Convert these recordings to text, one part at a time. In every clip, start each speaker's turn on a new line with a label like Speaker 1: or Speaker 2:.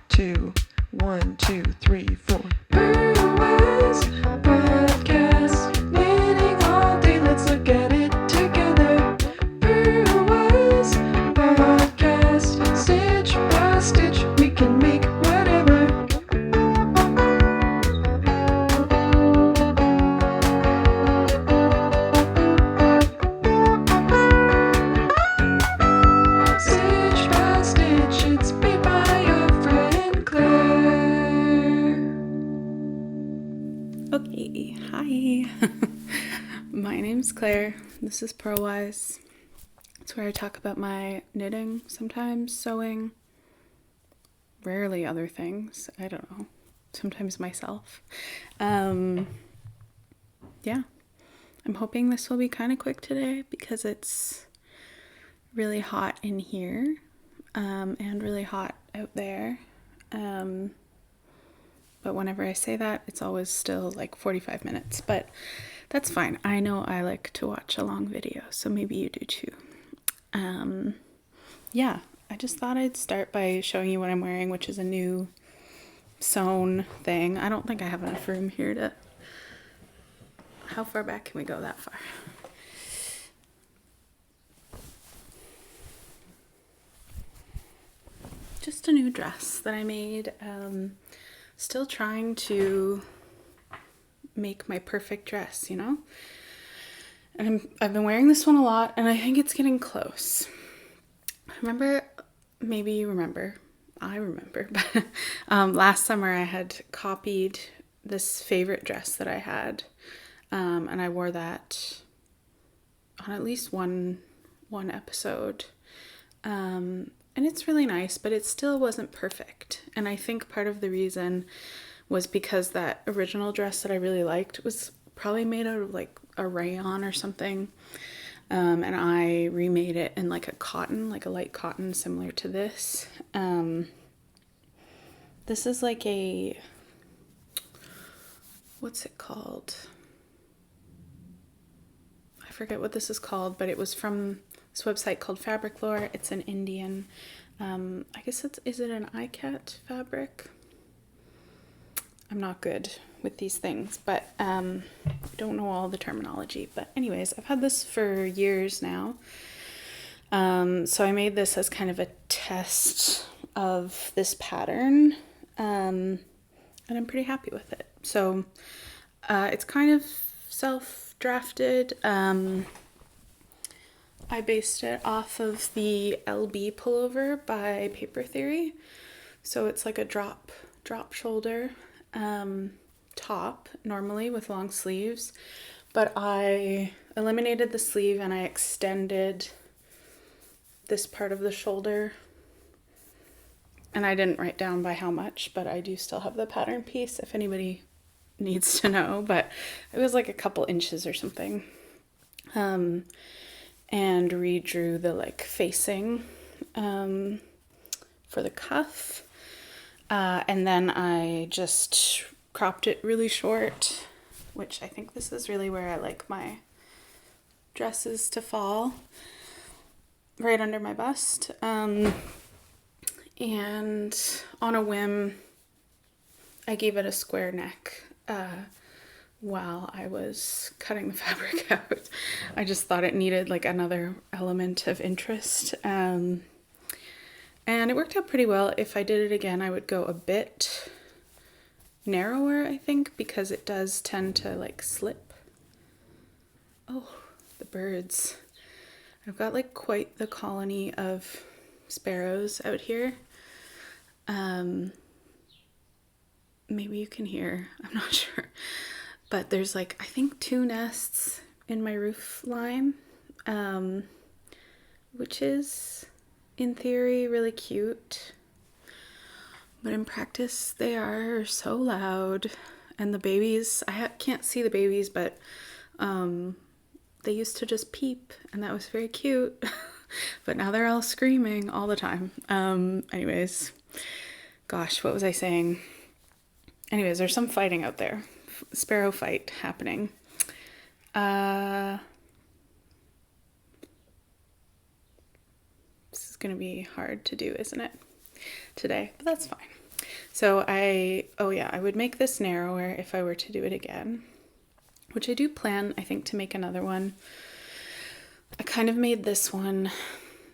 Speaker 1: 2, 1, 2, 3, 4. Purlwise Podcast, knitting all day, let's look at it together. Purlwise Podcast, stitch by stitch, we can make whatever. Stitch by stitch, it's made by your friend Claire.
Speaker 2: Okay, hi. My name's Claire. This is Purlwise. It's where I talk about my knitting, sometimes sewing, rarely other things. I don't know. Sometimes myself. Yeah. I'm hoping this will be kind of quick today because it's really hot in here and really hot out there. But whenever I say that, it's always still like 45 minutes, but that's fine. I know I like to watch a long video, so maybe you do too. Yeah, I just thought I'd start by showing you what I'm wearing, which is a new sewn thing. I don't think I have enough room here to... How far back can we go that far? Just a new dress that I made. Still trying to make my perfect dress, you know? And I've been wearing this one a lot, and I think it's getting close. Maybe you remember, I remember, but last summer I had copied this favorite dress that I had, and I wore that on at least one episode. And it's really nice, but it still wasn't perfect. And I think part of the reason was because that original dress that I really liked was probably made out of like a rayon or something. And I remade it in like a cotton, like a light cotton similar to this. This is like a, what's it called? I forget what this is called, but it was from this website called Fabric Lore. It's an Indian, I guess is it an ikat fabric? I'm not good with these things, but don't know all the terminology. But anyways, I've had this for years now. So I made this as kind of a test of this pattern, and I'm pretty happy with it. So it's kind of self-drafted. I based it off of the LB Pullover by Paper Theory. So it's like a drop shoulder top normally with long sleeves, but I eliminated the sleeve and I extended this part of the shoulder, and I didn't write down by how much, but I do still have the pattern piece if anybody needs to know, but it was like a couple inches or something. And redrew the like facing for the cuff, and then I just cropped it really short, which I think this is really where I like my dresses to fall, right under my bust. And on a whim I gave it a square neck while I was cutting the fabric out. I just thought it needed like another element of interest. And it worked out pretty well. If I did it again, I would go a bit narrower, I think, because it does tend to like slip. Oh, the birds. I've got like quite the colony of sparrows out here. Maybe you can hear, I'm not sure. But there's like, I think 2 nests in my roof line, which is, in theory, really cute. But in practice, they are so loud. And the babies, can't see the babies, but they used to just peep, and that was very cute. But now they're all screaming all the time. Anyways, gosh, what was I saying? Anyways, there's some fighting out there. Sparrow fight happening. This is going to be hard to do, isn't it? Today, but that's fine. So I would make this narrower if I were to do it again, which I do plan, I think, to make another one. I kind of made this one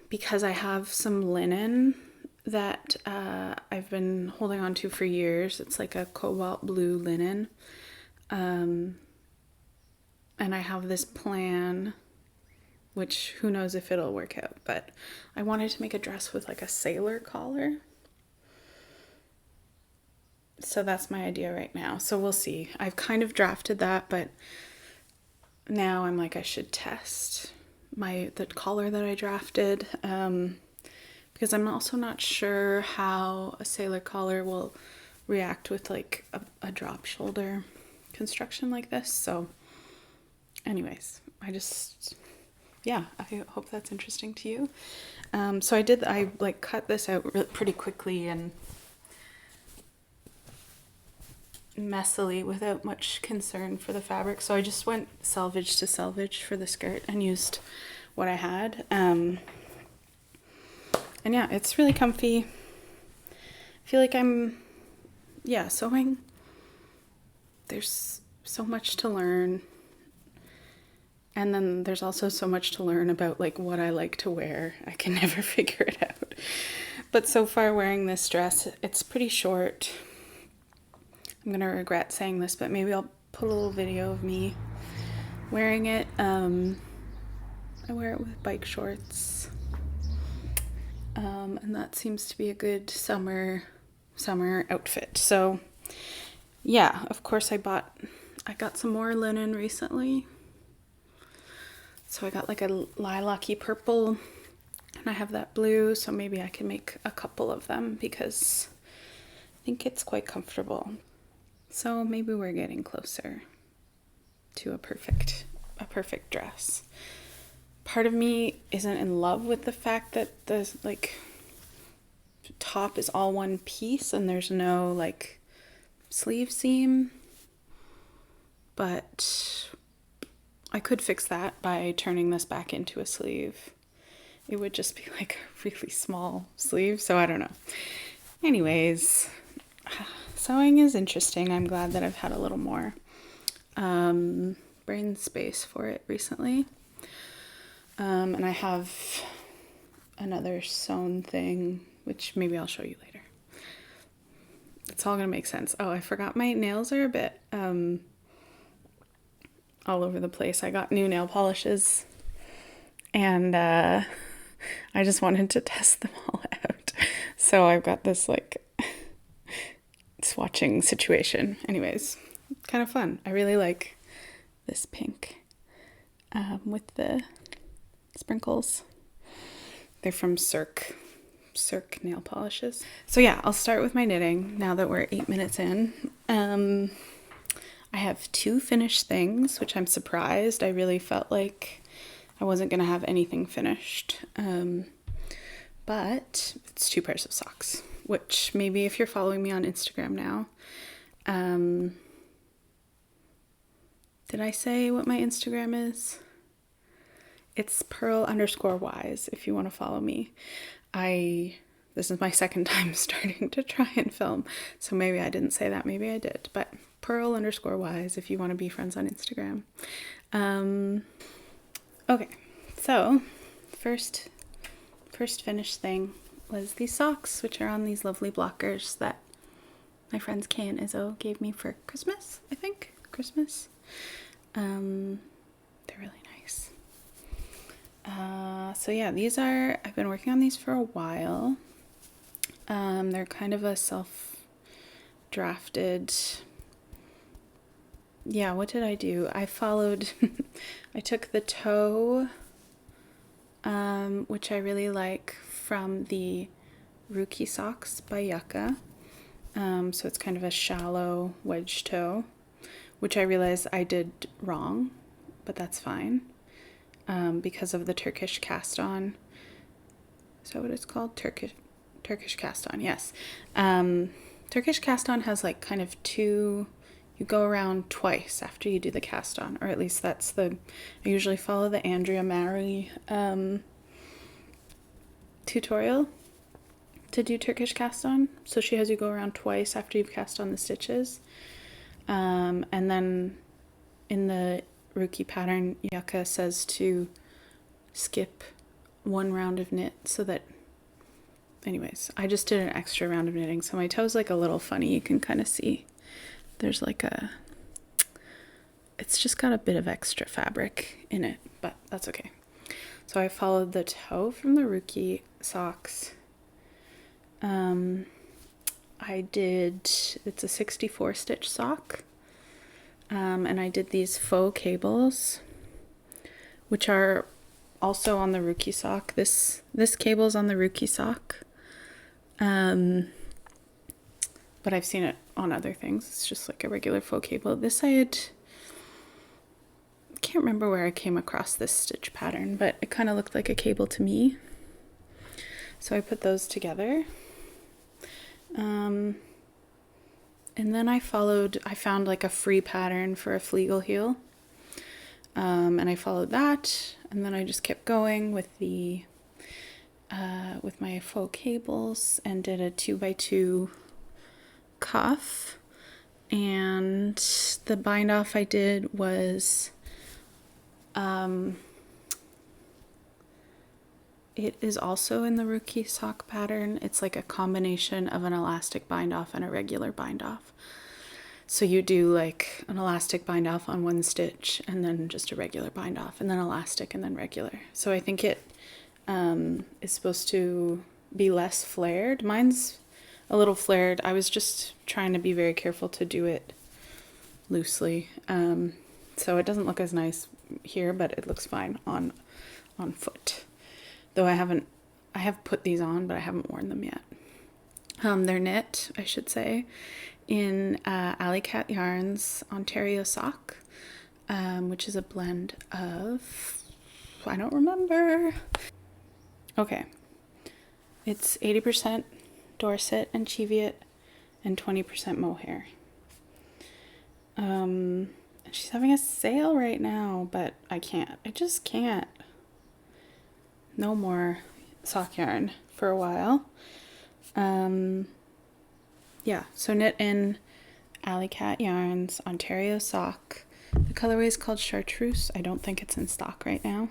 Speaker 2: because I have some linen that I've been holding on to for years. It's like a cobalt blue linen. And I have this plan, which who knows if it'll work out, but I wanted to make a dress with like a sailor collar. So that's my idea right now. So we'll see. I've kind of drafted that, but now I'm like, I should test the collar that I drafted, because I'm also not sure how a sailor collar will react with like a drop shoulder construction like this. So anyways, I hope that's interesting to you. So I like cut this out pretty quickly and messily without much concern for the fabric. So I just went selvage to selvage for the skirt and used what I had. And yeah, it's really comfy. I feel like I'm sewing. There's so much to learn. And then there's also so much to learn about like what I like to wear. I can never figure it out. But so far wearing this dress, it's pretty short. I'm going to regret saying this, but maybe I'll put a little video of me wearing it. I wear it with bike shorts. And that seems to be a good summer outfit. So yeah, of course I got some more linen recently. So I got like a lilac-y purple, and I have that blue, so maybe I can make a couple of them because I think it's quite comfortable. So maybe we're getting closer to a perfect dress. Part of me isn't in love with the fact that the like top is all one piece and there's no like sleeve seam, but I could fix that by turning this back into a sleeve. It would just be like a really small sleeve, so I don't know. Anyways, sewing is interesting. I'm glad that I've had a little more brain space for it recently. And I have another sewn thing, which maybe I'll show you later. It's all gonna make sense. Oh, I forgot my nails are a bit all over the place. I got new nail polishes and I just wanted to test them all out. So I've got this like swatching situation. Anyways, kind of fun. I really like this pink with the sprinkles. They're from Cirque nail polishes. So yeah, I'll start with my knitting now that we're 8 minutes in. I have 2 finished things, which I'm surprised. I really felt like I wasn't going to have anything finished. But it's 2 pairs of socks, which maybe if you're following me on Instagram now, did I say what my Instagram is? It's Purl_wise if you want to follow me. This is my second time starting to try and film, so maybe I didn't say that, maybe I did, but Purl_wise if you want to be friends on Instagram. Okay, so first finished thing was these socks, which are on these lovely blockers that my friends Kay and Izzo gave me for Christmas, I think. Christmas. They're really nice. So yeah, I've been working on these for a while. They're kind of a self-drafted, yeah, what did I do? I took the toe, which I really like, from the Ruki socks by Yucca. So it's kind of a shallow wedge toe, which I realized I did wrong, but that's fine. Because of the Turkish cast on. Is that what it's called? Turkish cast on, yes. Turkish cast on has like kind of 2, you go around twice after you do the cast on, or at least that's I usually follow the Andrea Mary tutorial to do Turkish cast on. So she has you go around twice after you've cast on the stitches. And then in the Ruki pattern, Yucca says to skip one round of knit so that, anyways, I just did an extra round of knitting. So my toe's like a little funny. You can kind of see there's like it's just got a bit of extra fabric in it, but that's okay. So I followed the toe from the Ruki socks. It's a 64 stitch sock. And I did these faux cables, which are also on the Ruki sock. This cable's on the Ruki sock. But I've seen it on other things. It's just like a regular faux cable. I can't remember where I came across this stitch pattern, but it kind of looked like a cable to me. So I put those together. And then I found like a free pattern for a Flegel heel. And I followed that, and then I just kept going with with my faux cables and did a 2x2 cuff. And the bind off I did was, it is also in the Ruki sock pattern. It's like a combination of an elastic bind off and a regular bind off. So you do like an elastic bind off on one stitch and then just a regular bind off and then elastic and then regular. So I think it is supposed to be less flared. Mine's a little flared. I was just trying to be very careful to do it loosely. So it doesn't look as nice here, but it looks fine on foot. Though I have put these on, but I haven't worn them yet. They're knit, I should say, in Alley Cat Yarns Ontario sock, which is a blend of, I don't remember. Okay. It's 80% Dorset and Cheviot and 20% mohair. She's having a sale right now, but I just can't. No more sock yarn for a while. Yeah, so knit in Alley Cat Yarns Ontario sock. The colorway is called Chartreuse. I don't think it's in stock right now.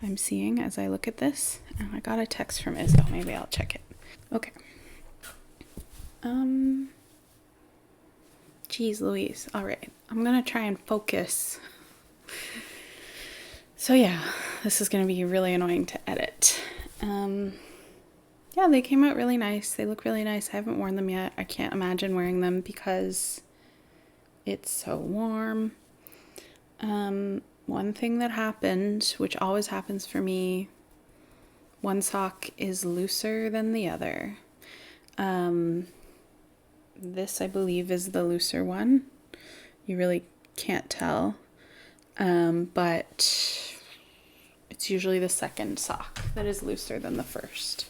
Speaker 2: I'm seeing as I look at this. And I got a text from Isabel. Maybe I'll check it. Okay. Geez Louise. All right. I'm going to try and focus. So yeah, this is going to be really annoying to edit. Yeah, they came out really nice. They look really nice. I haven't worn them yet. I can't imagine wearing them because it's so warm. One thing that happened, which always happens for me, one sock is looser than the other. This, I believe, is the looser one. You really can't tell. But it's usually the second sock that is looser than the first.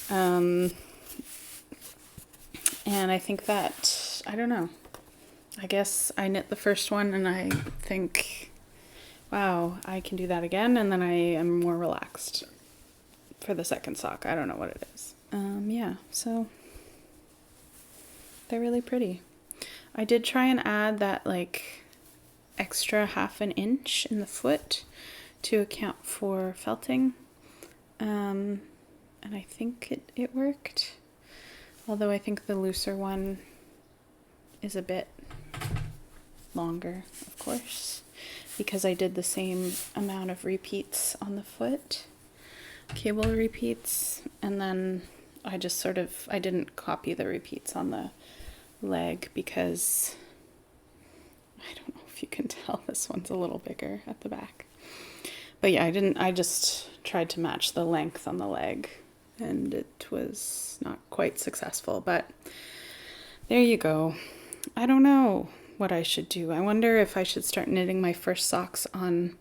Speaker 2: And I think that, I don't know, I guess I knit the first one and I think, wow, I can do that again. And then I am more relaxed for the second sock. I don't know what it is. Yeah, so they're really pretty. I did try and add that like extra 1/2 inch in the foot to account for felting. And I think it worked. Although I think the looser one is a bit longer, of course, because I did the same amount of repeats on the foot, cable repeats, and then I just I didn't copy the repeats on the leg because I don't know if you can tell, this one's a little bigger at the back. But yeah, I just tried to match the length on the leg and it was not quite successful, but there you go. I don't know what I should do. I wonder if I should start knitting my first socks on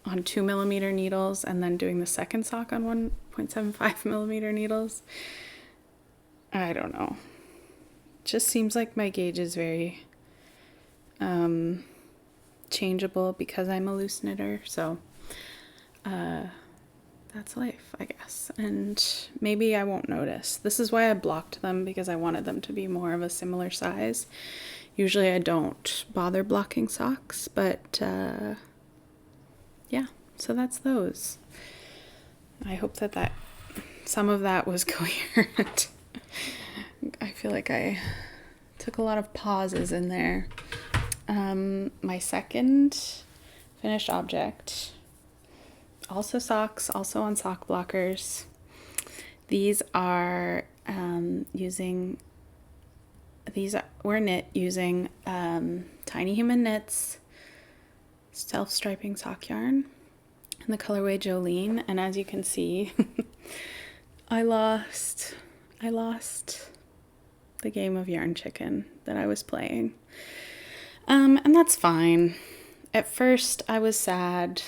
Speaker 2: 2mm needles and then doing the second sock on 1.75mm needles. I don't know. Just seems like my gauge is very changeable because I'm a loose knitter, so that's life, I guess. And maybe I won't notice. This is why I blocked them, because I wanted them to be more of a similar size. Usually I don't bother blocking socks, but yeah, so that's those. I hope that some of that was coherent. I feel like I took a lot of pauses in there. My second finished object, also socks, also on sock blockers. These are were knit using Tiny Human Knits self-striping sock yarn in the colorway Jolene, and as you can see, I lost the game of yarn chicken that I was playing. And that's fine. At first I was sad,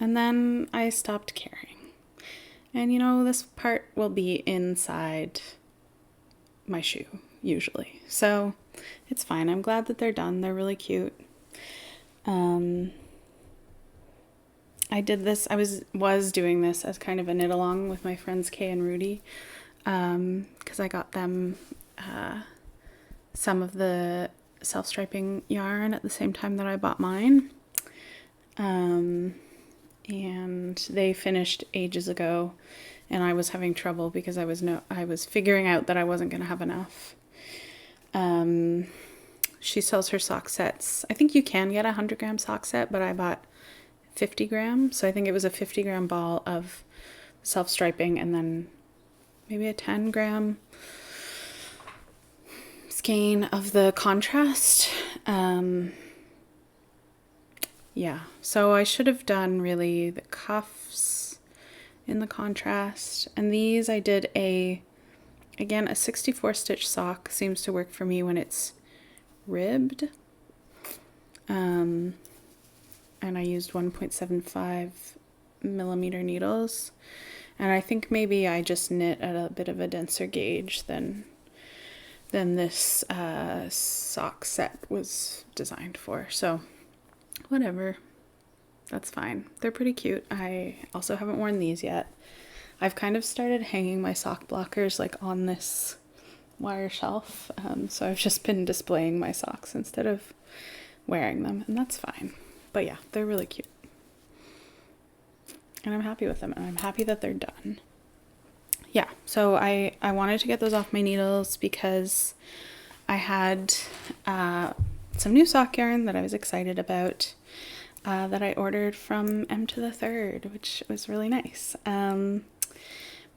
Speaker 2: and then I stopped caring. And you know, this part will be inside my shoe usually, so it's fine. I'm glad that they're done. They're really cute. I did this, I was doing this as kind of a knit along with my friends Kay and Rudy, because I got them some of the self-striping yarn at the same time that I bought mine. And they finished ages ago, and I was having trouble because I was figuring out that I wasn't going to have enough. She sells her sock sets. I think you can get a 100-gram sock set, but I bought 50 grams. So I think it was a 50-gram ball of self-striping and then maybe a 10-gram skein of the contrast. Yeah, so I should have done really the cuffs in the contrast. And these I did again, a 64 stitch sock seems to work for me when it's ribbed. And I used 1.75 millimeter needles. And I think maybe I just knit at a bit of a denser gauge than this sock set was designed for. So whatever, that's fine. They're pretty cute. I also haven't worn these yet. I've kind of started hanging my sock blockers like on this wire shelf. So I've just been displaying my socks instead of wearing them, and that's fine. But yeah, they're really cute. And I'm happy with them, and I'm happy that they're done. Yeah, so I wanted to get those off my needles because I had some new sock yarn that I was excited about that I ordered from Emtothethird, which was really nice.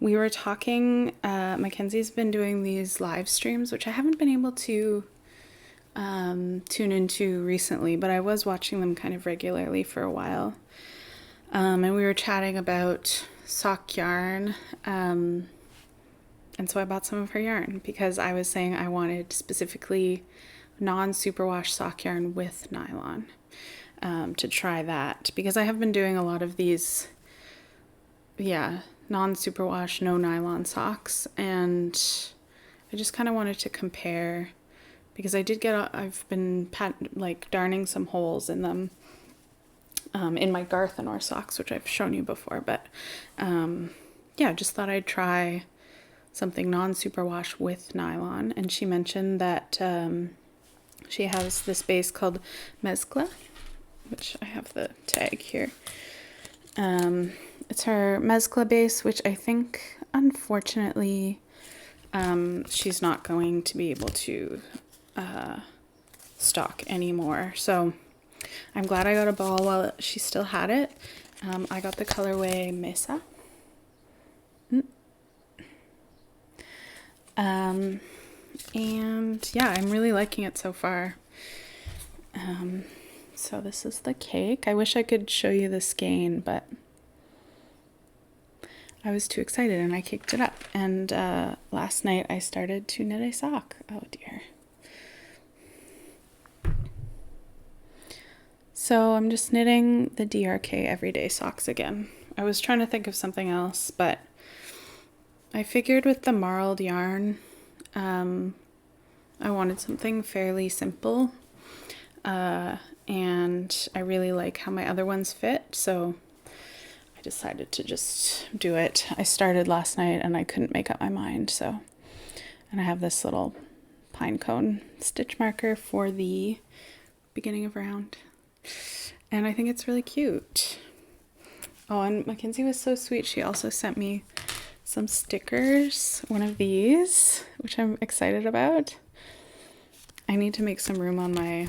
Speaker 2: We were talking, Mackenzie's been doing these live streams, which I haven't been able to tune into recently, but I was watching them kind of regularly for a while. And we were chatting about sock yarn, and so I bought some of her yarn because I was saying I wanted specifically non-superwash sock yarn with nylon, to try that, because I have been doing a lot of these, non-superwash, no nylon socks, and I just kind of wanted to compare, because I've been darning some holes in them, in my Garthenor socks, which I've shown you before, but just thought I'd try something non-superwash with nylon. And she mentioned that she has this base called Mezcla, which I have the tag here. It's her Mezcla base, which I think, unfortunately, she's not going to be able to stock anymore. So I'm glad I got a ball while she still had it. I got the colorway Mesa. And yeah, I'm really liking it so far. So this is the cake. I wish I could show you the skein, but I was too excited and I caked it up. And last night I started to knit a sock. Oh dear. So I'm just knitting the DRK everyday socks again. I was trying to think of something else, but I figured with the marled yarn, I wanted something fairly simple, and I really like how my other ones fit, so I decided to just do it. I started last night and I couldn't make up my mind, so. And I have this little pine cone stitch marker for the beginning of round. And I think it's really cute. Oh, and Mackenzie was so sweet. She also sent me some stickers, one of these, which I'm excited about. I need to make some room on my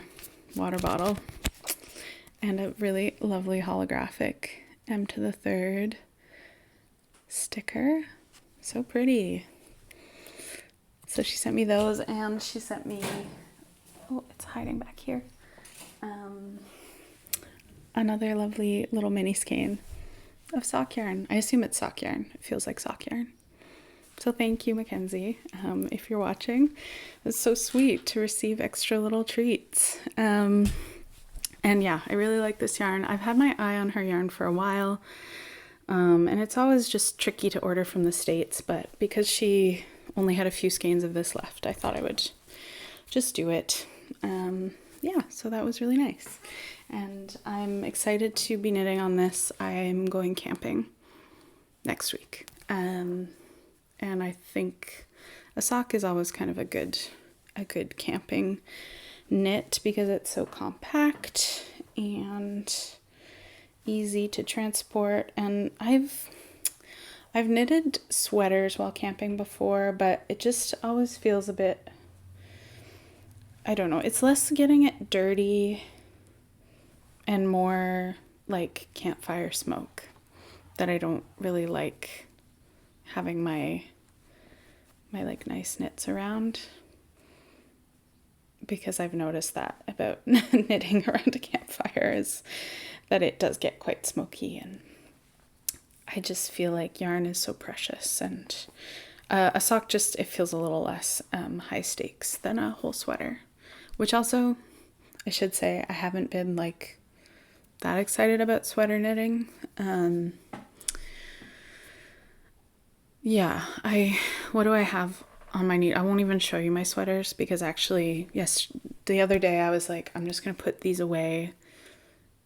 Speaker 2: water bottle. And a really lovely holographic Emtothethird sticker. So pretty. So she sent me those, and she sent me, oh, it's hiding back here. Another lovely little mini skein of sock yarn. I assume it's sock yarn. It feels like sock yarn. So thank you, Mackenzie, if you're watching. It's so sweet to receive extra little treats. And yeah, I really like this yarn. I've had my eye on her yarn for a while, and it's always just tricky to order from the States, but because she only had a few skeins of this left, I thought I would just do it. Yeah, so that was really nice. And I'm excited to be knitting on this. I'm going camping next week. And I think a sock is always kind of a good camping knit because it's so compact and easy to transport. And I've knitted sweaters while camping before, but it just always feels a bit, I don't know, it's less getting it dirty and more like campfire smoke that I don't really like having my like nice knits around, because I've noticed that about knitting around a campfire is that it does get quite smoky, and I just feel like yarn is so precious, and a sock just, it feels a little less high stakes than a whole sweater, which also, I should say, I haven't been like that excited about sweater knitting. Yeah, what do I have on my knee? I won't even show you my sweaters because actually, yes, the other day I was like, I'm just going to put these away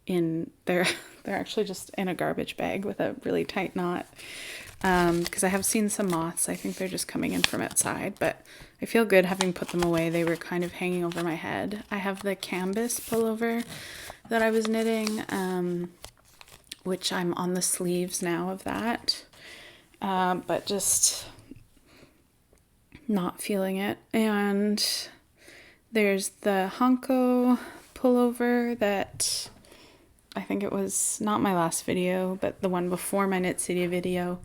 Speaker 2: they're actually just in a garbage bag with a really tight knot. Because I have seen some moths. I think they're just coming in from outside, but I feel good having put them away. They were kind of hanging over my head. I have the canvas pullover that I was knitting, which I'm on the sleeves now of that. But just not feeling it. And there's the Honko pullover that I think it was not my last video, but the one before my Knit City video.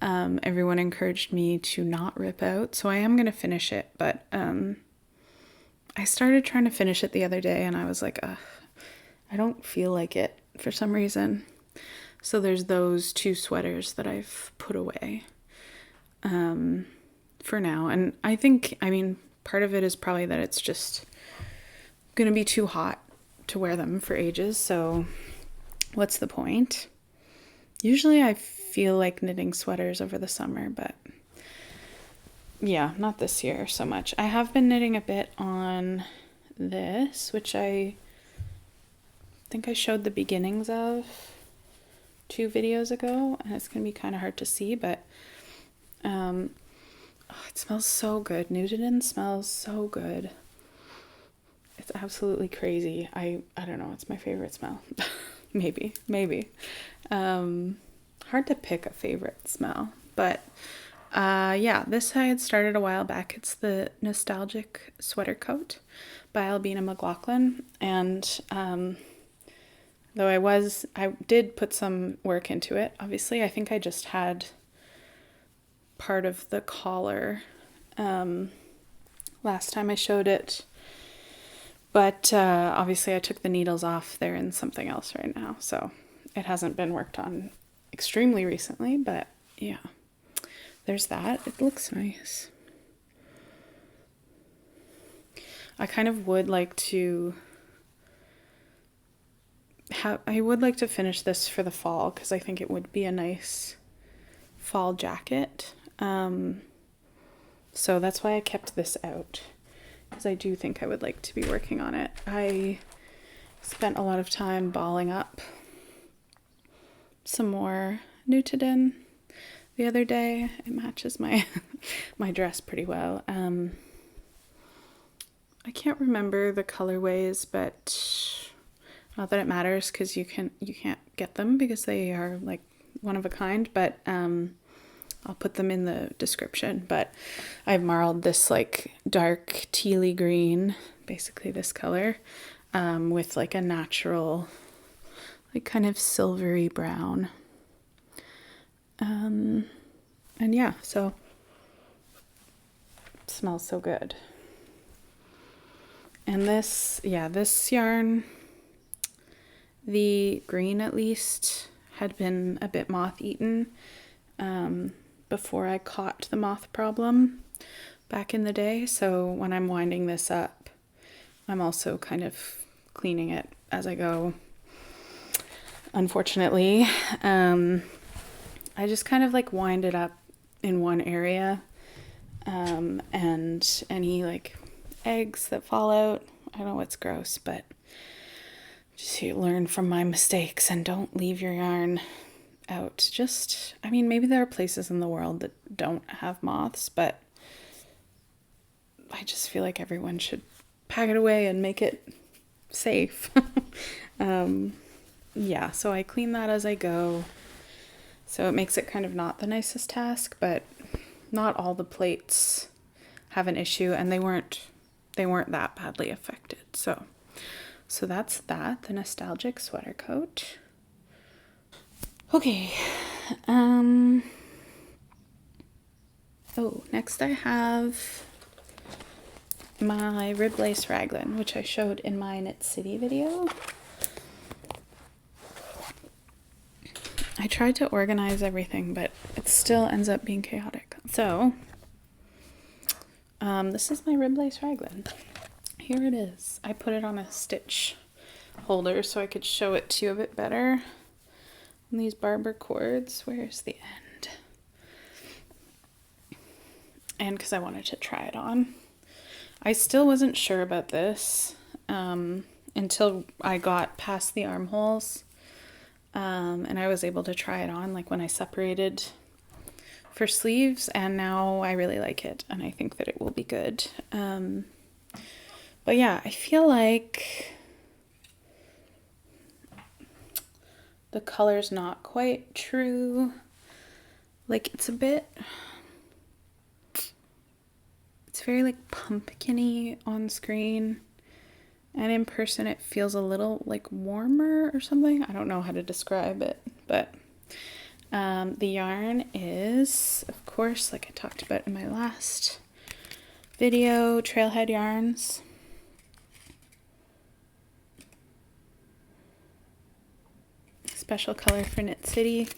Speaker 2: Everyone encouraged me to not rip out, so I am going to finish it, but I started trying to finish it the other day and I was like, I don't feel like it for some reason. So there's those two sweaters that I've put away for now. And I think, part of it is probably that it's just going to be too hot to wear them for ages, so what's the point? Usually I feel like knitting sweaters over the summer, but yeah, not this year so much. I have been knitting a bit on this, which I think I showed the beginnings of 2 videos ago, and it's gonna be kind of hard to see, but it smells so good. Nutiden smells so good. It's absolutely crazy. I don't know, it's my favorite smell. maybe hard to pick a favorite smell, but yeah, this I had started a while back. It's the Nostalgic Sweater Coat by Albina McLaughlin, and though I did put some work into it, obviously. I think I just had part of the collar last time I showed it, but obviously I took the needles off. They're in something else right now, so it hasn't been worked on extremely recently, but yeah, there's that. It looks nice. I kind of would like to finish this for the fall, because I think it would be a nice fall jacket. So that's why I kept this out, because I do think I would like to be working on it. I spent a lot of time balling up some more Nutiden the other day. It matches my my dress pretty well. I can't remember the colorways, but not that it matters because you can't get them because they are like one of a kind, but I'll put them in the description. But I've marled this like dark tealy green, basically this color, with like a natural like kind of silvery brown. And yeah, so it smells so good. And this yarn, the green at least, had been a bit moth-eaten before I caught the moth problem back in the day. So when I'm winding this up, I'm also kind of cleaning it as I go. Unfortunately, I just kind of like wind it up in one area, and any like eggs that fall out, I know it's gross, but just you learn from my mistakes and don't leave your yarn out. Just, I mean, maybe there are places in the world that don't have moths, but I just feel like everyone should pack it away and make it safe. Yeah, so I clean that as I go. So it makes it kind of not the nicest task, but not all the plates have an issue, and they weren't that badly affected. So that's that, the nostalgic sweater coat. Okay. Next I have my rib lace raglan, which I showed in my Knit City video. I tried to organize everything, but it still ends up being chaotic. So, this is my rib lace raglan. Here it is. I put it on a stitch holder so I could show it to you a bit better. And these barber cords, where's the end? And because I wanted to try it on. I still wasn't sure about this until I got past the armholes. And I was able to try it on like when I separated for sleeves, and now I really like it and I think that it will be good. But yeah, I feel like the color's not quite true. Like it's very like pumpkin-y on screen. And in person, it feels a little like warmer or something. I don't know how to describe it, but the yarn is, of course, like I talked about in my last video, Trailhead yarns. Special color for Knit City.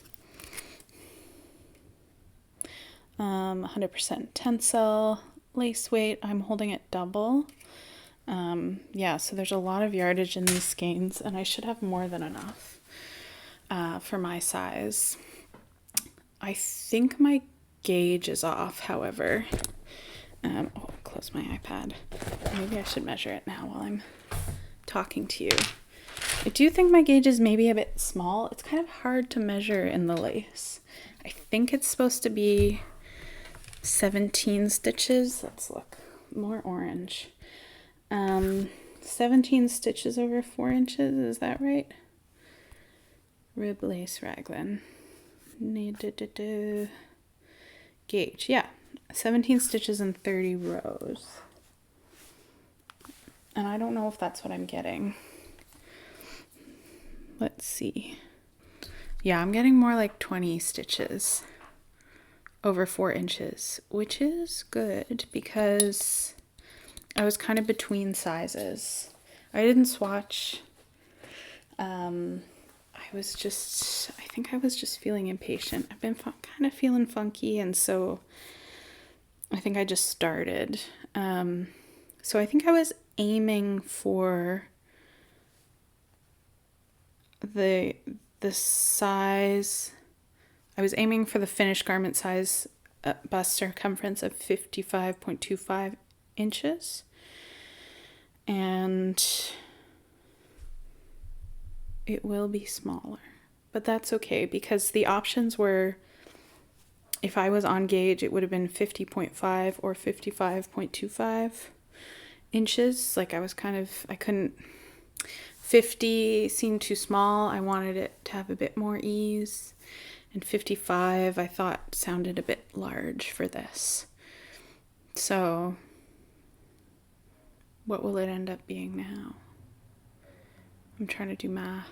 Speaker 2: 100% tencel lace weight. I'm holding it double. Yeah, so there's a lot of yardage in these skeins, and I should have more than enough for my size. I think my gauge is off, however. Close my iPad. Maybe I should measure it now while I'm talking to you. I do think my gauge is maybe a bit small. It's kind of hard to measure in the lace. I think it's supposed to be 17 stitches. Let's look. More orange. 17 stitches over 4 inches, is that right? Rib lace raglan. Gauge, yeah. 17 stitches and 30 rows. And I don't know if that's what I'm getting. Let's see. Yeah, I'm getting more like 20 stitches over 4 inches, which is good because I was kind of between sizes. I didn't swatch. I think I was just feeling impatient. I've been kind of feeling funky, and so I think I just started. So I think I was aiming for the size. I was aiming for the finished garment size bust circumference of 55.25 inches. And it will be smaller, but that's okay because the options were, if I was on gauge, it would have been 50.5 or 55.25 inches. Like I couldn't, 50 seemed too small. I wanted it to have a bit more ease. And 55 I thought sounded a bit large for this. So what will it end up being now? I'm trying to do math.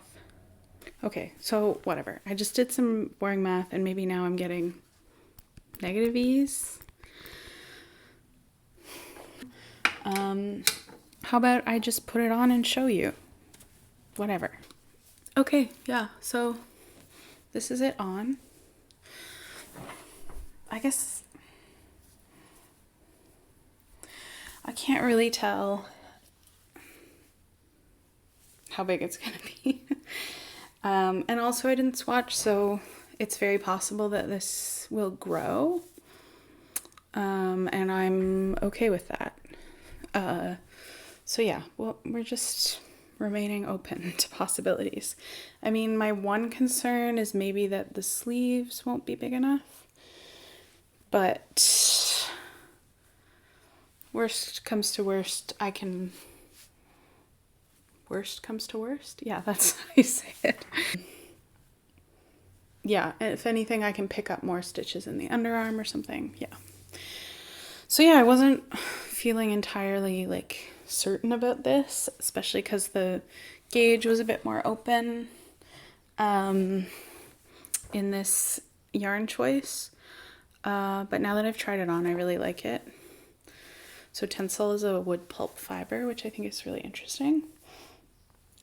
Speaker 2: Okay, so whatever. I just did some boring math and maybe now I'm getting negative ease. How about I just put it on and show you? Whatever. Okay, yeah, so this is it on. I guess I can't really tell how big it's gonna be. And also I didn't swatch, so it's very possible that this will grow. And I'm okay with that. So yeah, well, we're just remaining open to possibilities. I mean, my one concern is maybe that the sleeves won't be big enough, but worst comes to worst, worst comes to worst? Yeah, that's how you say it. Yeah, if anything, I can pick up more stitches in the underarm or something, yeah. So yeah, I wasn't feeling entirely like certain about this, especially because the gauge was a bit more open in this yarn choice. But now that I've tried it on, I really like it. So Tencel is a wood pulp fiber, which I think is really interesting.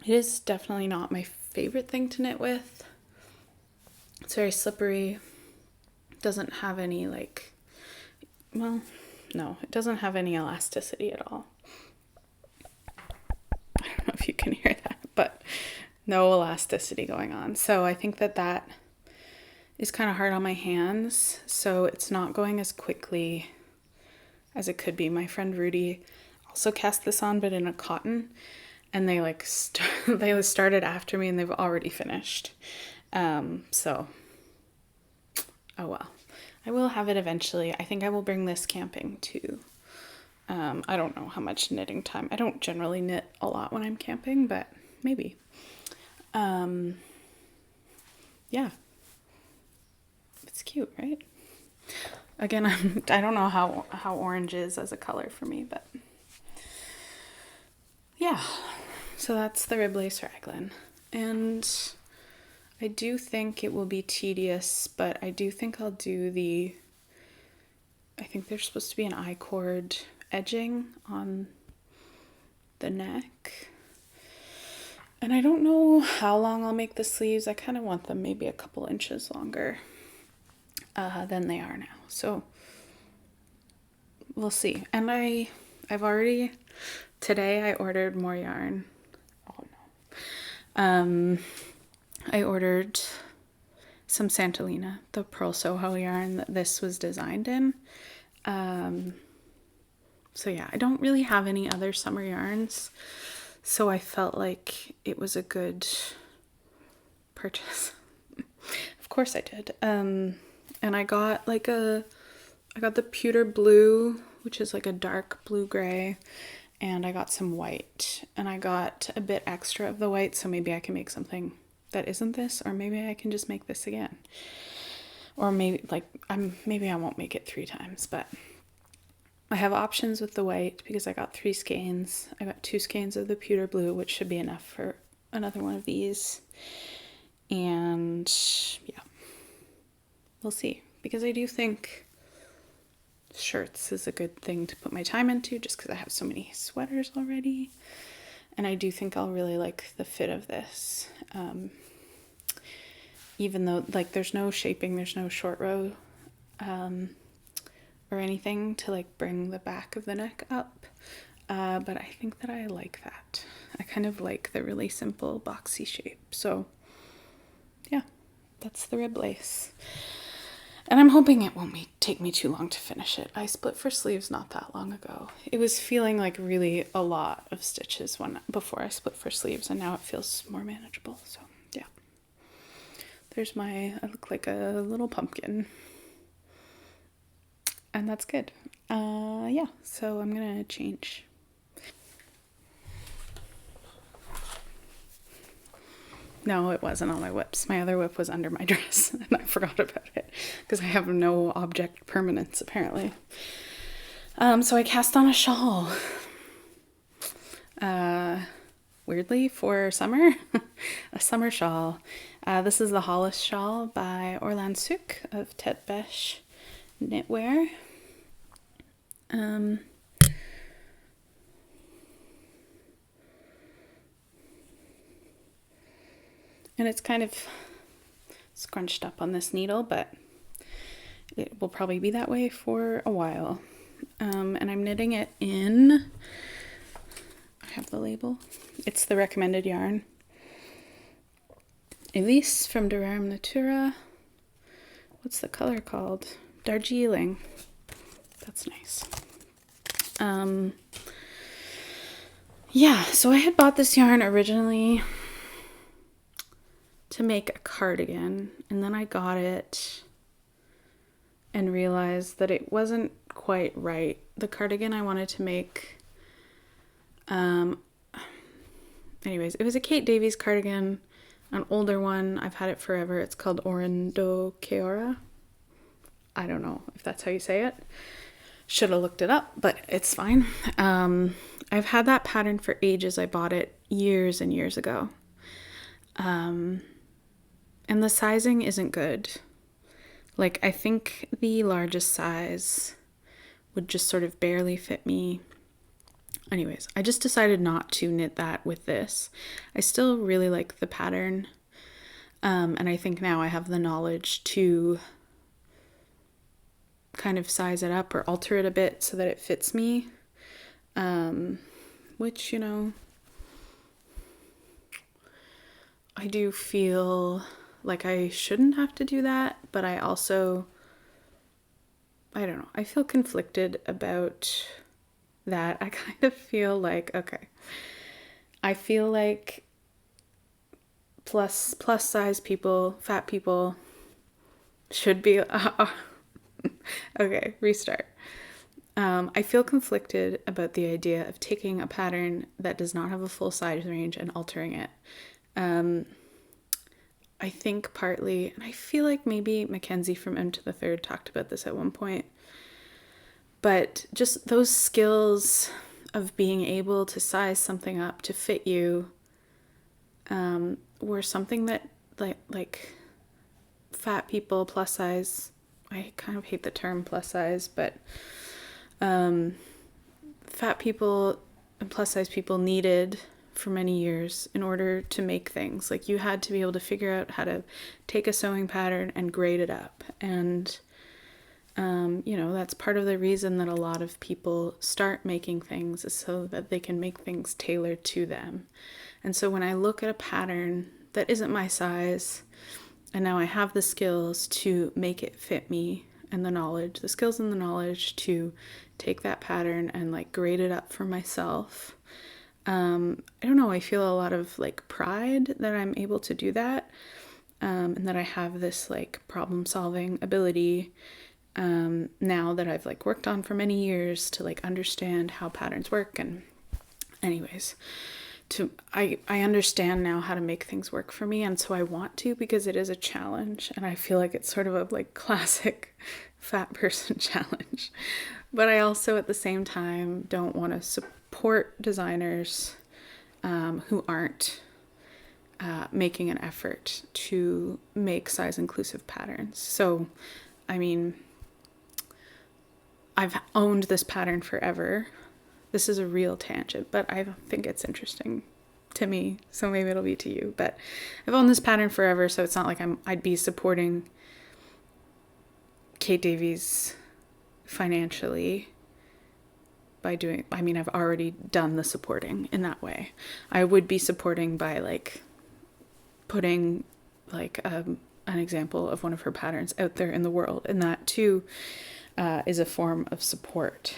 Speaker 2: It is definitely not my favorite thing to knit with. It's very slippery. Doesn't have any like, well, no, it doesn't have any elasticity at all. I don't know if you can hear that, but no elasticity going on. So I think that is kind of hard on my hands. So it's not going as quickly as it could be. My friend Rudy also cast this on, but in a cotton, and they like they started after me and they've already finished. So, oh well. I will have it eventually. I think I will bring this camping too. I don't know how much knitting time. I don't generally knit a lot when I'm camping, but maybe. Yeah. It's cute, right? Again, I don't know how orange is as a color for me, but yeah. So that's the rib lace raglan. And I do think it will be tedious, but I do think I'll do I think there's supposed to be an I-cord edging on the neck. And I don't know how long I'll make the sleeves. I kind of want them maybe a couple inches longer than they are now. So we'll see. And I've already, today I ordered more yarn. Oh no. I ordered some Santolina, the Pearl Soho yarn that this was designed in. So yeah, I don't really have any other summer yarns, so I felt like it was a good purchase. Of course I did. And I got the pewter blue, which is like a dark blue-gray, and I got some white, and I got a bit extra of the white, so maybe I can make something that isn't this, or maybe I can just make this again. Or maybe maybe I won't make it 3 times, but I have options with the white because I got 3 skeins. I got 2 skeins of the pewter blue, which should be enough for another one of these. And yeah, we'll see. Because I do think shirts is a good thing to put my time into just because I have so many sweaters already. And I do think I'll really like the fit of this. Even though like there's no shaping, there's no short row or anything to like bring the back of the neck up. But I think that I like that. I kind of like the really simple boxy shape. So yeah, that's the rib lace. And I'm hoping it won't take me too long to finish it. I split for sleeves not that long ago. It was feeling like really a lot of stitches before I split for sleeves, and now it feels more manageable. So yeah. I look like a little pumpkin. And that's good. Yeah, so I'm gonna change. No, it wasn't on my whips. My other whip was under my dress, and I forgot about it because I have no object permanence, apparently. So I cast on a shawl. Weirdly, for summer, a summer shawl. This is the Hollis shawl by Orlan Suk of Tet Besh Knitwear. And it's kind of scrunched up on this needle, but it will probably be that way for a while. And I'm knitting it in, I have the label, it's the recommended yarn, Ulysse from Rerum Natura. What's the color called? Darjeeling. That's nice. Yeah, so I had bought this yarn originally to make a cardigan, and then I got it and realized that it wasn't quite right. The cardigan I wanted to make, anyways, it was a Kate Davies cardigan, an older one. I've had it forever. It's called Orando Keora. I don't know if that's how you say it. Should have looked it up, but it's fine. I've had that pattern for ages. I bought it years and years ago. And the sizing isn't good. Like, I think the largest size would just sort of barely fit me. Anyways, I just decided not to knit that with this. I still really like the pattern. And I think now I have the knowledge to kind of size it up or alter it a bit so that it fits me. Which, you know, I do feel like I shouldn't have to do that, but I also, I don't know, I feel conflicted about that. I kind of feel like, okay, I feel like plus size people, fat people should be, okay, restart. I feel conflicted about the idea of taking a pattern that does not have a full size range and altering it. I think partly, and I feel like maybe Mackenzie from Emtothethird talked about this at one point, but just those skills of being able to size something up to fit you were something that like fat people, plus size, I kind of hate the term plus size, but fat people and plus size people needed for many years in order to make things. Like, you had to be able to figure out how to take a sewing pattern and grade it up. And, you know, that's part of the reason that a lot of people start making things, is so that they can make things tailored to them. And so when I look at a pattern that isn't my size, and now I have the skills to make it fit me, and the skills and the knowledge to take that pattern and like grade it up for myself, I don't know, I feel a lot of like pride that I'm able to do that, and that I have this like problem solving ability now that I've like worked on for many years to like understand how patterns work. And anyways, I understand now how to make things work for me, and so I want to, because it is a challenge, and I feel like it's sort of a like classic fat person challenge. But I also at the same time don't want to support designers who aren't making an effort to make size inclusive patterns. So, I mean, I've owned this pattern forever. This is a real tangent, but I think it's interesting to me, so maybe it'll be to you. But I've owned this pattern forever, so it's not like I'd be supporting Kate Davies financially by doing, I mean, I've already done the supporting in that way. I would be supporting by like putting like an example of one of her patterns out there in the world, and that too is a form of support.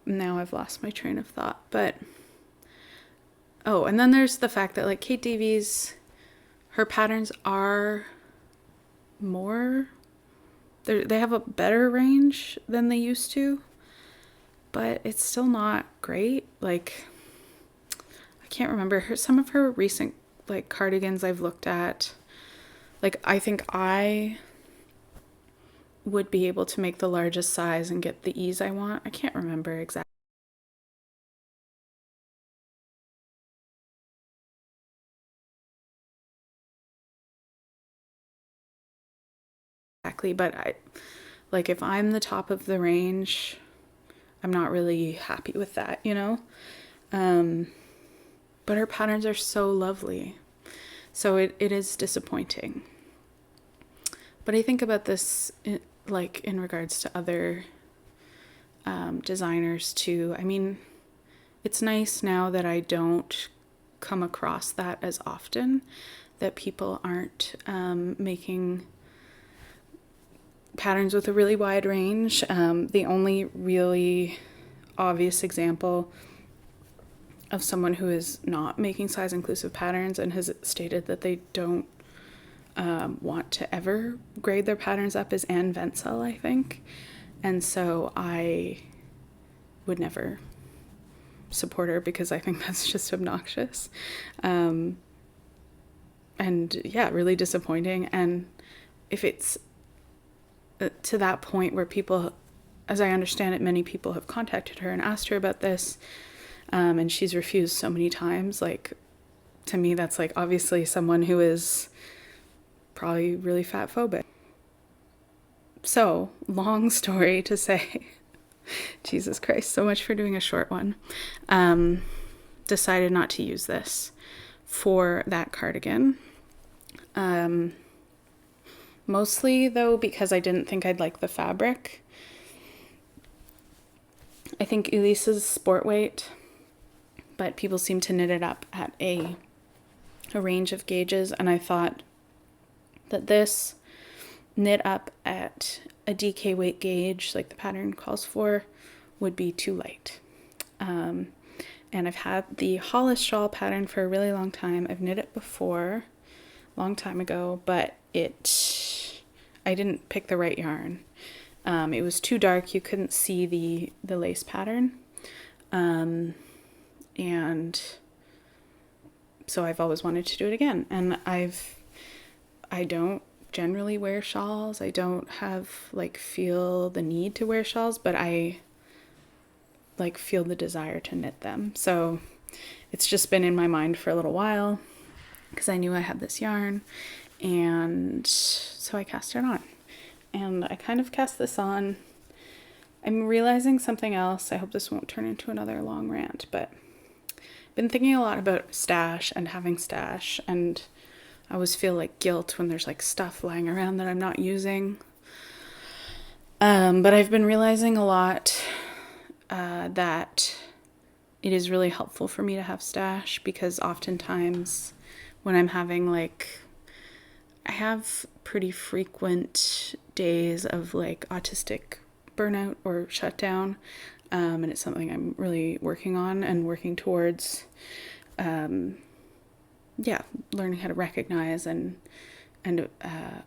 Speaker 2: Now I've lost my train of thought, but and then there's the fact that like Kate Davies, her patterns are more, they have a better range than they used to, but it's still not great. Like, I can't remember some of her recent like cardigans I've looked at. Like, I think I would be able to make the largest size and get the ease I want. I can't remember exactly. But like, if I'm the top of the range, I'm not really happy with that, you know? But her patterns are so lovely. So it is disappointing. But I think about this like in regards to other designers too. I mean, it's nice now that I don't come across that as often, that people aren't making patterns with a really wide range. The only really obvious example of someone who is not making size inclusive patterns and has stated that they don't want to ever grade their patterns up is Anne Wenzel, I think. And so I would never support her because I think that's just obnoxious. And yeah, really disappointing. And if it's to that point where people, as I understand it, many people have contacted her and asked her about this, and she's refused so many times, like, to me, that's like obviously someone who is probably really fat phobic. So, long story to say, Jesus Christ, so much for doing a short one. Decided not to use this for that cardigan. Mostly, though, because I didn't think I'd like the fabric. I think Ulysse's sport weight, but people seem to knit it up at a range of gauges, and I thought that this knit up at a DK weight gauge, like the pattern calls for, would be too light. And I've had the Hollis shawl pattern for a really long time. I've knit it before, long time ago, but I didn't pick the right yarn. It was too dark. You couldn't see the lace pattern. And so I've always wanted to do it again. And I don't generally wear shawls. I don't feel the need to wear shawls, but I feel the desire to knit them. So it's just been in my mind for a little while because I knew I had this yarn, and so I cast it on. And I kind of cast this on. I'm realizing something else. I hope this won't turn into another long rant, but I've been thinking a lot about stash and having stash, and I always feel like guilt when there's like stuff lying around that I'm not using. But I've been realizing a lot that it is really helpful for me to have stash, because oftentimes when I'm having I have pretty frequent days of autistic burnout or shutdown, and it's something I'm really working on and working towards. Learning how to recognize and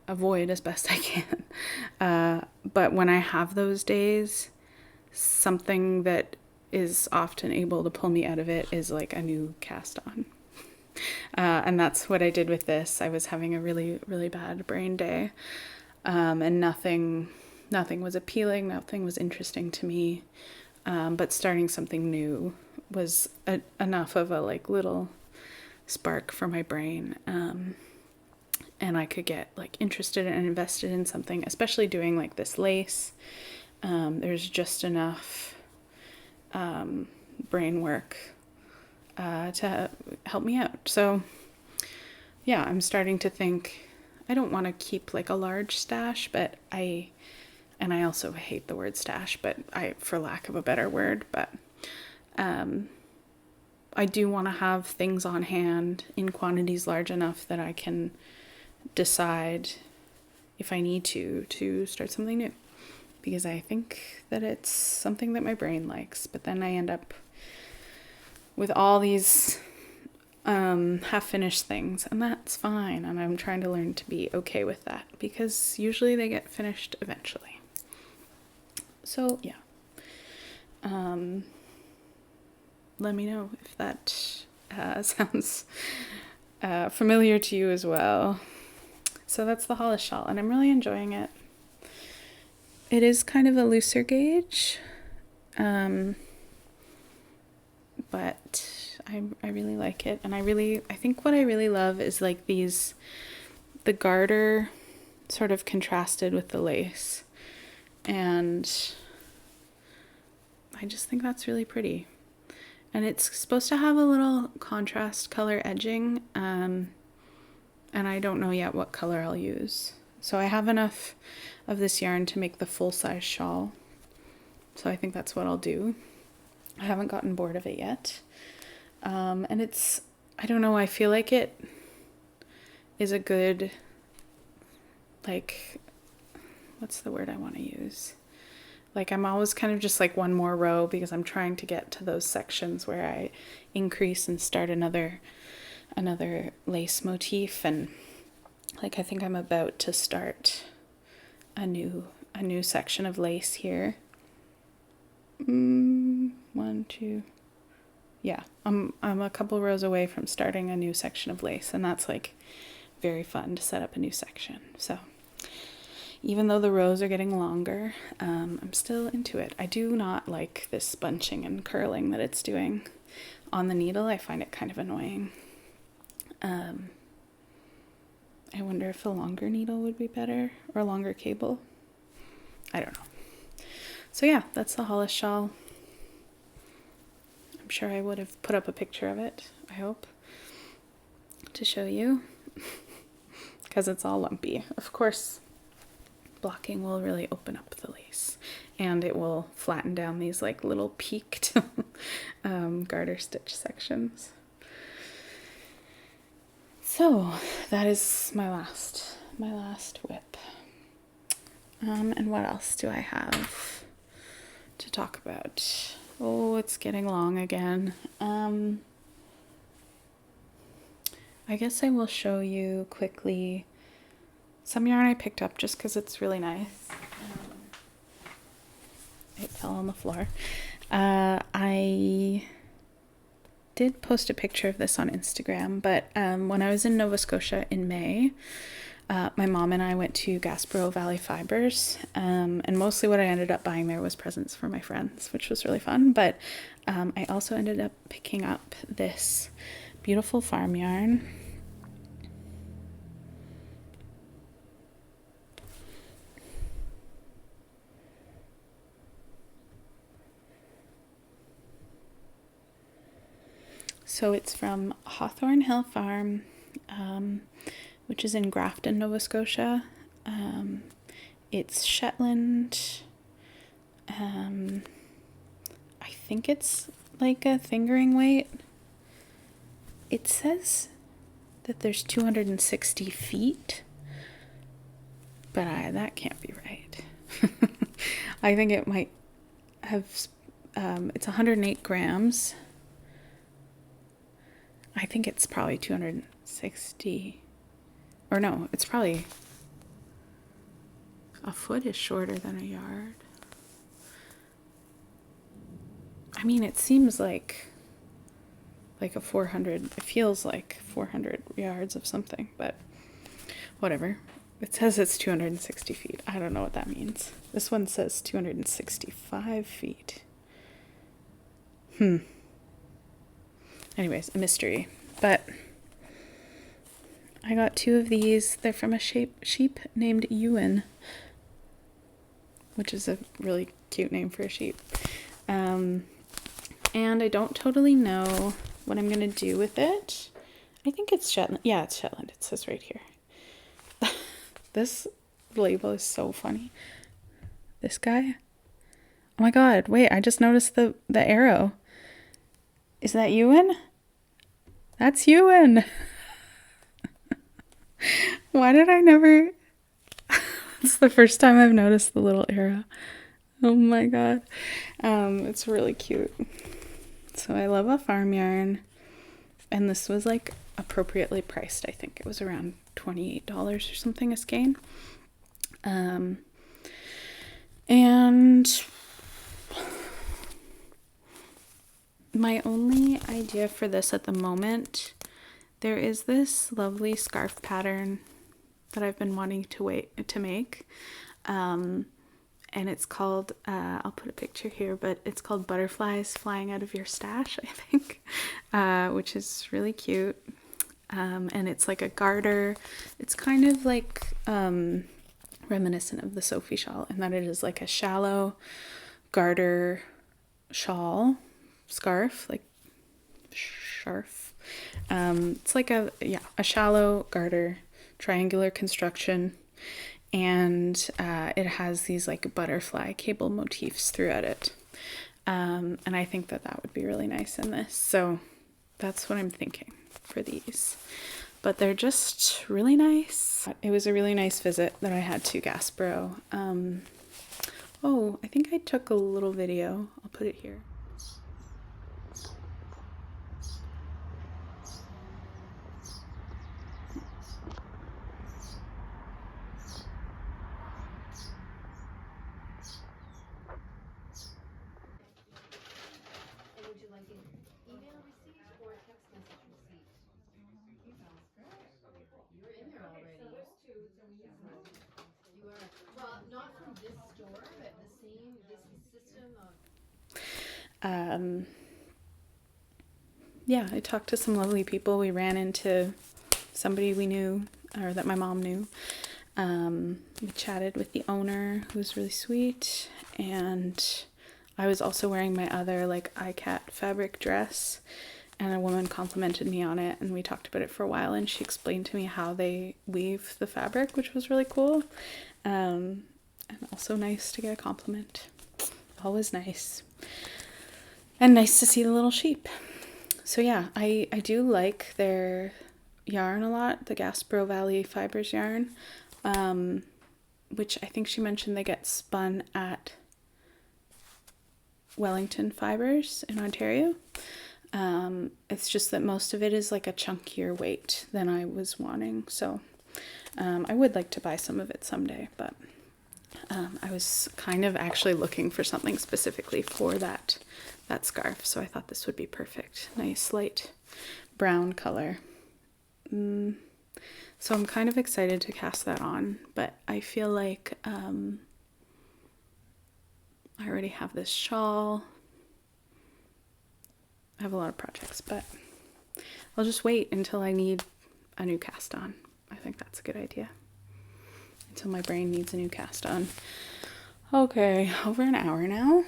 Speaker 2: avoid as best I can. But when I have those days, something that is often able to pull me out of it is a new cast on. And that's what I did with this. I was having a really, really bad brain day. And nothing was appealing. Nothing was interesting to me. But starting something new was enough of a little spark for my brain. And I could get interested and invested in something, especially doing this lace. There's just enough brain work to help me out. So yeah, I'm starting to think I don't want to keep a large stash, but I also hate the word stash, but for lack of a better word, but I do want to have things on hand in quantities large enough that I can decide if I need to start something new, because I think that it's something that my brain likes. But then I end up with all these half-finished things, and that's fine, and I'm trying to learn to be okay with that, because usually they get finished eventually. So yeah, let me know if that sounds familiar to you as well. So that's the Hollis shawl, and I'm really enjoying it. It is kind of a looser gauge, but I really like it, and I think what I really love is like the garter sort of contrasted with the lace, and I just think that's really pretty. And it's supposed to have a little contrast color edging, and I don't know yet what color I'll use. So I have enough of this yarn to make the full-size shawl, so I think that's what I'll do. I haven't gotten bored of it yet. And it's, I don't know, I feel like it is a good, like, what's the word I want to use? Like, I'm always kind of just like one more row, because I'm trying to get to those sections where I increase and start another lace motif, and like I think I'm about to start a new section of lace here. One, two. Yeah, I'm a couple rows away from starting a new section of lace, and that's like very fun to set up a new section. So even though the rows are getting longer, I'm still into it. I do not like this bunching and curling that it's doing on the needle. I find it kind of annoying. I wonder if a longer needle would be better, or a longer cable. I don't know. So yeah, that's the Hollis shawl. I'm sure I would have put up a picture of it, I hope, to show you, because it's all lumpy. Of course, blocking will really open up the lace, and it will flatten down these like little peaked garter stitch sections. So that is my last whip. And what else do I have to talk about? Oh, it's getting long again. I guess I will show you quickly some yarn I picked up just because it's really nice. It fell on the floor. I did post a picture of this on Instagram, but when I was in Nova Scotia in May, my mom and I went to Gaspereau Valley Fibers, and mostly what I ended up buying there was presents for my friends, which was really fun. But I also ended up picking up this beautiful farm yarn. So it's from Hawthorne Hill Farm, which is in Grafton, Nova Scotia. It's Shetland. I think it's like a fingering weight. It says that there's 260 feet, but that can't be right. I think it might have, it's 108 grams. I think it's probably 260, or no, it's probably, a foot is shorter than a yard. I mean, it seems like a 400, it feels like 400 yards of something, but whatever. It says it's 260 feet. I don't know what that means. This one says 265 feet. Anyways, a mystery. But I got 2 of these. They're from a sheep named Ewan, which is a really cute name for a sheep. And I don't totally know what I'm going to do with it. I think it's Shetland. Yeah, it's Shetland. It says right here. This label is so funny. This guy. Oh my god, wait, I just noticed the arrow. Is that Ewan? That's Ewan. Why did I never... It's the first time I've noticed the little arrow. Oh my god. It's really cute. So I love a farm yarn. And this was like appropriately priced. I think it was around $28 or something a skein. And my only idea for this at the moment, there is this lovely scarf pattern that I've been wanting to make. And it's called, I'll put a picture here, but it's called Butterflies Flying Out of Your Stash, I think, which is really cute. And it's like a garter. It's kind of like reminiscent of the Sophie shawl in that it is like a shallow garter shawl, scarf, like scarf. It's like a shallow garter, triangular construction. And it has these like butterfly cable motifs throughout it. And I think that would be really nice in this. So that's what I'm thinking for these. But they're just really nice. It was a really nice visit that I had to Gasbro. I think I took a little video. I'll put it here. I talked to some lovely people. We ran into somebody we knew, or that my mom knew. We chatted with the owner, who was really sweet, and I was also wearing my other like iCat fabric dress, and a woman complimented me on it, and we talked about it for a while, and she explained to me how they weave the fabric, which was really cool, and also nice to get a compliment. Always nice. And nice to see the little sheep. So yeah, I do like their yarn a lot, the Gasbro Valley Fibers yarn, which I think she mentioned they get spun at Wellington Fibers in Ontario. It's just that most of it is like a chunkier weight than I was wanting. So I would like to buy some of it someday, but I was kind of actually looking for something specifically for that scarf, so I thought this would be perfect. Nice light brown color. So I'm kind of excited to cast that on, but I feel like I already have this shawl. I have a lot of projects, but I'll just wait until I need a new cast on. I think that's a good idea. Until my brain needs a new cast on. Okay, over an hour now.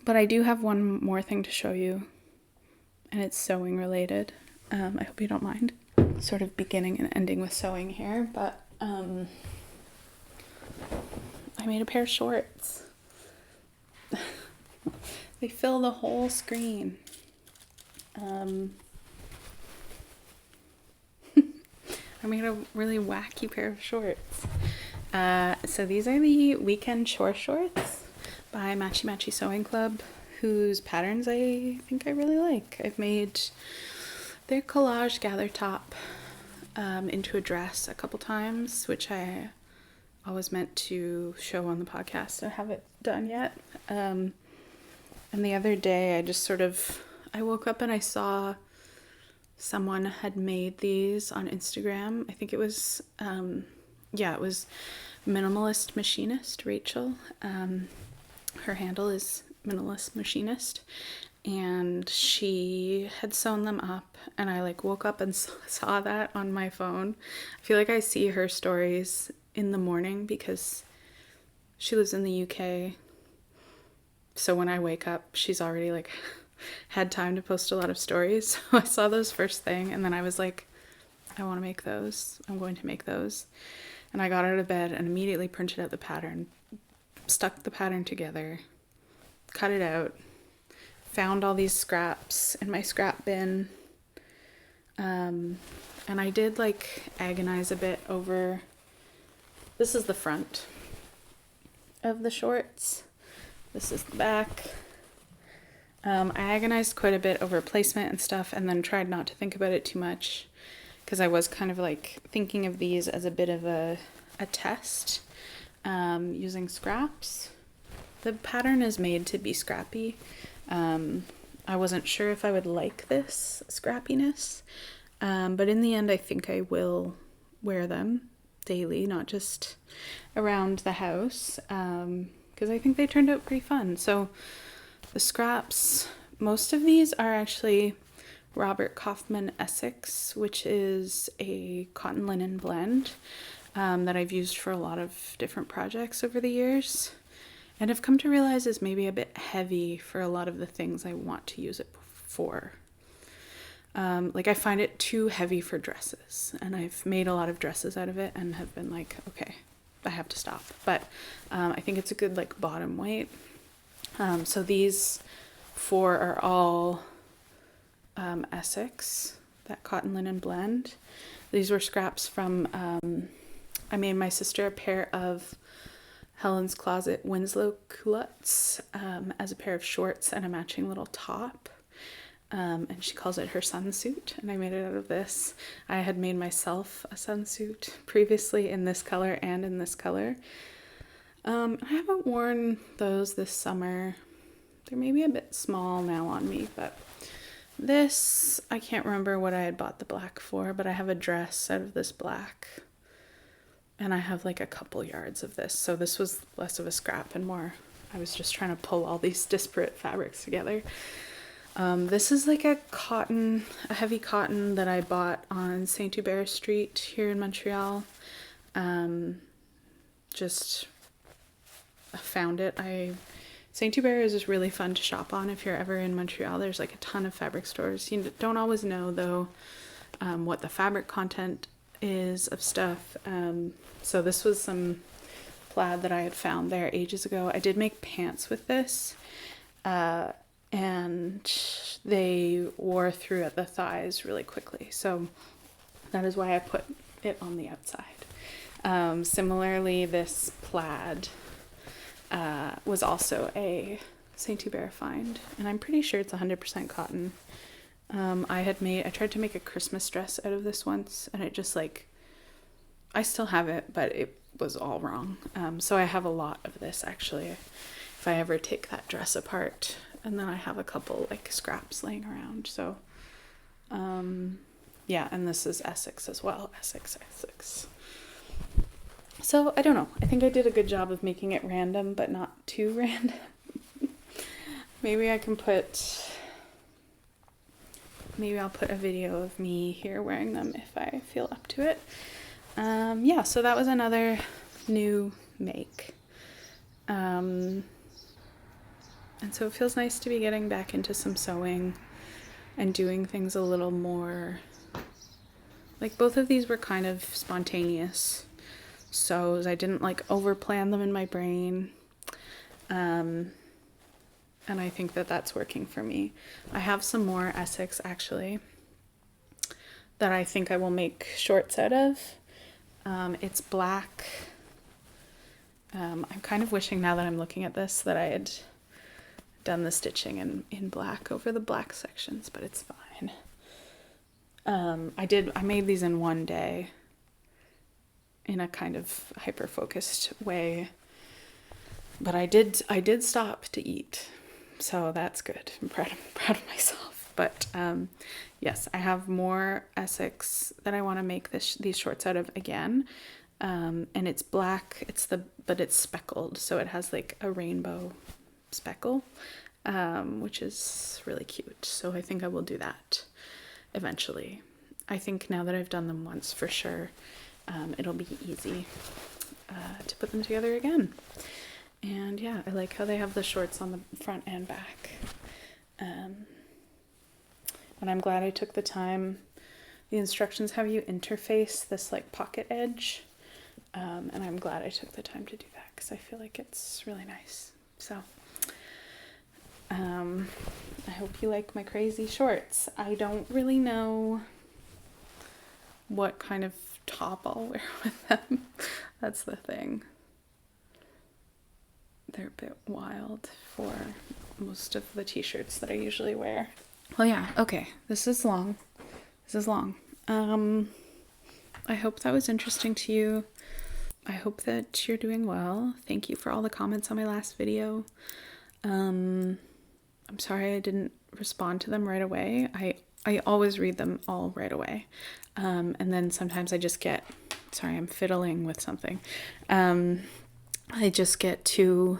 Speaker 2: But I do have one more thing to show you, and it's sewing related. I hope you don't mind. Sort of beginning and ending with sewing here, but I made a pair of shorts. They fill the whole screen. I made a really wacky pair of shorts. So these are the Weekend Chore shorts by Matchy Sewing Club, whose patterns I think I really like. I've made their collage gather top into a dress a couple times, which I always meant to show on the podcast. I haven't done yet. And the other day I woke up and I saw someone had made these on Instagram. I think it was, it was Minimalist Machinist, Rachel. Her handle is Minimalist Machinist, and she had sewn them up, and I woke up and saw that on my phone. I feel like I see her stories in the morning because she lives in the UK. So when I wake up, she's already had time to post a lot of stories. So I saw those first thing, and then I was like, I want to make those. I'm going to make those. And I got out of bed and immediately printed out the pattern, stuck the pattern together, cut it out, found all these scraps in my scrap bin. And I did agonize a bit over, this is the front of the shorts. This is the back. I agonized quite a bit over placement and stuff, and then tried not to think about it too much, because I was kind of like thinking of these as a bit of a test, using scraps. The pattern is made to be scrappy. I wasn't sure if I would like this scrappiness, but in the end I think I will wear them daily, not just around the house, because I think they turned out pretty fun. So the scraps, most of these are actually Robert Kaufman Essex, which is a cotton linen blend that I've used for a lot of different projects over the years, and I've come to realize is maybe a bit heavy for a lot of the things I want to use it for. Like I find it too heavy for dresses, and I've made a lot of dresses out of it and have been like, okay, I have to stop. But I think it's a good like bottom weight. So these 4 are all Essex, that cotton linen blend. These were scraps from, I made my sister a pair of Helen's Closet Winslow culottes as a pair of shorts and a matching little top. And she calls it her sunsuit, and I made it out of this. I had made myself a sunsuit previously in this color and in this color. I haven't worn those this summer. They're maybe a bit small now on me, but this, I can't remember what I had bought the black for, but I have a dress out of this black, and I have like a couple yards of this. So this was less of a scrap and more, I was just trying to pull all these disparate fabrics together. This is like a heavy cotton that I bought on Saint Hubert Street here in Montreal. Just found it. Saint Hubert is just really fun to shop on if you're ever in Montreal. There's like a ton of fabric stores. You don't always know though what the fabric content is of stuff. So this was some plaid that I had found there ages ago. I did make pants with this, and they wore through at the thighs really quickly. So that is why I put it on the outside. Similarly, this plaid was also a Saint Hubert find, and I'm pretty sure it's 100% cotton. I tried to make a Christmas dress out of this once, and it just like, I still have it, but it was all wrong. So I have a lot of this actually, if I ever take that dress apart, and then I have a couple like scraps laying around. So yeah, and this is Essex as well, Essex. So I don't know, I think I did a good job of making it random, but not too random. Maybe I'll put a video of me here wearing them if I feel up to it. Yeah, so that was another new make. And so it feels nice to be getting back into some sewing and doing things a little more, like both of these were kind of spontaneous sews. I didn't like overplan them in my brain. And I think that that's working for me. I have some more Essex actually that I think I will make shorts out of. It's black. I'm kind of wishing now that I'm looking at this that I had done the stitching in black over the black sections, but it's fine. I made these in one day in a kind of hyper-focused way, but I did stop to eat, so that's good. I'm proud of myself. But yes, I have more Essex that I want to make these shorts out of again. And it's black, but it's speckled, so it has like a rainbow speckle, which is really cute. So I think I will do that eventually. I think now that I've done them once, for sure, it'll be easy to put them together again. And yeah, I like how they have the shorts on the front and back. And I'm glad I took the time. The instructions have you interface this like pocket edge. And I'm glad I took the time to do that because I feel like it's really nice. So I hope you like my crazy shorts. I don't really know what kind of top I'll wear with them. That's the thing. They're a bit wild for most of the t-shirts that I usually wear. Well, yeah, okay. This is long. I hope that was interesting to you. I hope that you're doing well. Thank you for all the comments on my last video. I'm sorry I didn't respond to them right away. I always read them all right away. And then sometimes I just get, sorry, I'm fiddling with something. I just get too,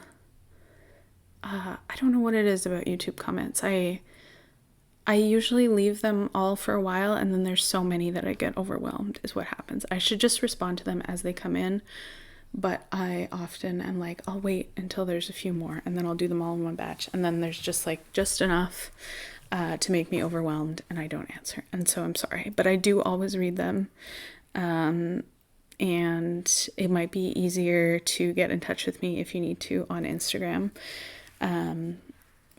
Speaker 2: I don't know what it is about YouTube comments. I usually leave them all for a while, and then there's so many that I get overwhelmed is what happens. I should just respond to them as they come in, but I often am like, I'll wait until there's a few more, and then I'll do them all in one batch, and then there's just enough to make me overwhelmed, and I don't answer. And so I'm sorry, but I do always read them, and it might be easier to get in touch with me if you need to on Instagram,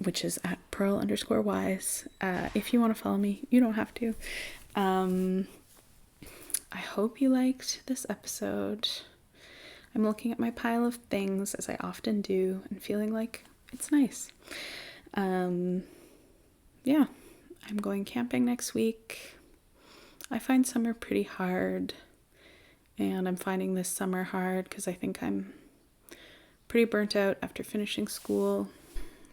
Speaker 2: which is at Purl_wise. If you want to follow me, you don't have to. I hope you liked this episode. I'm looking at my pile of things, as I often do, and feeling like it's nice. Yeah, I'm going camping next week. I find summer pretty hard, and I'm finding this summer hard because I think I'm pretty burnt out after finishing school.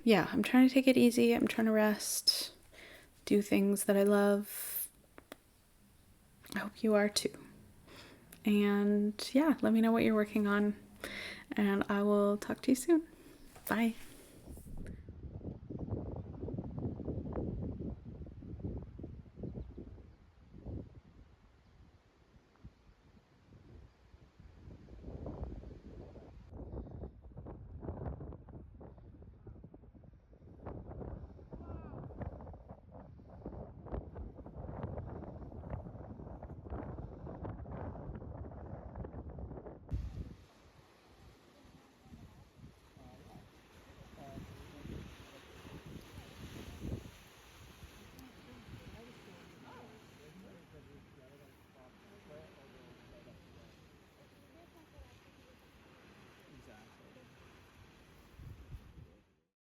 Speaker 2: Yeah, I'm trying to take it easy. I'm trying to rest, do things that I love. I hope you are too. And yeah, let me know what you're working on, and I will talk to you soon. Bye.